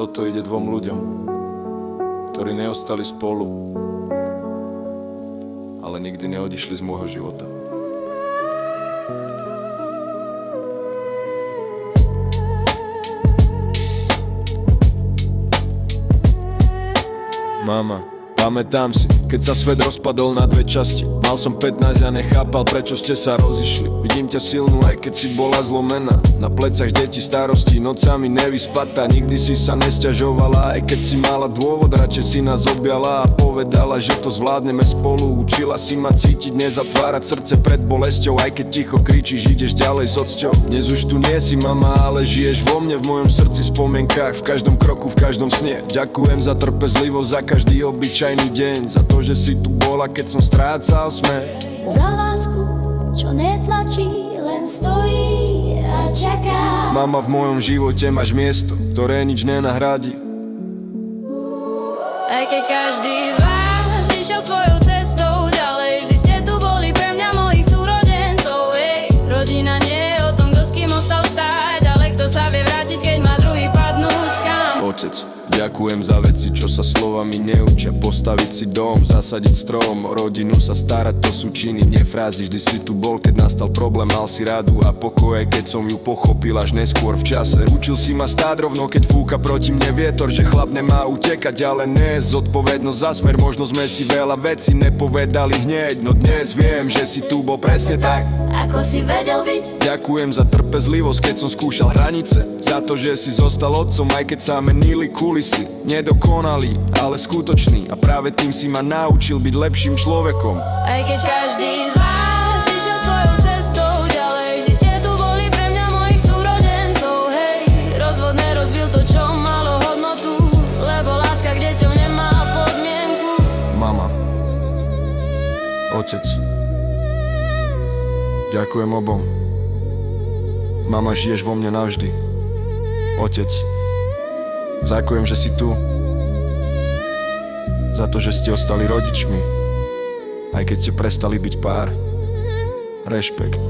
Toto ide dvom ľuďom, ktorí neostali spolu, ale nikdy neodišli z môjho života. Mama, pamätám si, keď sa svet rozpadol na dve časti. Mal som 15 a nechápal, prečo ste sa rozišli. Vidím ťa silnú, aj keď si bola zlomená. Na plecach deti starosti, nocami nevyspatá. Nikdy si sa nesťažovala, aj keď si mala dôvod. Radšej si nás objala a povedala, že to zvládneme spolu. Učila si ma cítiť, nezatvárať srdce pred bolesťou. Aj keď ticho kričíš, ideš ďalej s odsťou. Dnes už tu nie si mama, ale žiješ vo mne, v mojom srdci, spomienkách, v každom kroku, v každom sne. Ďakujem za trpezlivosť, za každý obyčajný deň, za to, že si tu bola, keď som strácal smer. Za lásku, čo netlačí, len stojí a čaká. Mama, v mojom živote máš miesto, ktoré nič nenahradí. Aj keď každý z vás išiel svojou cestou ďalej, vždy ste tu boli pre mňa, mojich súrodencov. Rodina nie je o tom, kto s kým ostal stáť, ale kto sa vie vrátiť, keď má druhý padnúť kam. Otec, ďakujem za veci, čo sa slovami neučia. Postaviť si dom, zasadiť strom, o rodinu sa starať, to sú činy, nie frázy. Vždy si tu bol, keď nastal problém, mal si radu a pokoje, keď som ju pochopil až neskôr v čase. Učil si ma stáť rovno, keď fúka proti mne vietor, že chlap nemá utekať, ale nie zodpovednosť za smer. Možno sme si veľa vecí nepovedali hneď, no dnes viem, že si tu bol presne tak, ako si vedel byť. Ďakujem za trpezlivosť, keď som skúšal hranice, za to, že si zostal otcom, aj keď sa menili kulisy. Nedokonalý, ale skutočný, a práve tým si ma naučil byť lepším človekom. Aj keď každý z vás išiel svojou cestou ďalej, vždy ste tu boli pre mňa, mojich súrodencov. Hej, rozvod nerozbil to, čo malo hodnotu, lebo láska k deťom nemá podmienku. Mama, otec, ďakujem obom. Mama, žiješ vo mne navždy. Otec, ďakujem, že si tu. Za to, že ste ostali rodičmi, aj keď ste prestali byť pár. Rešpekt.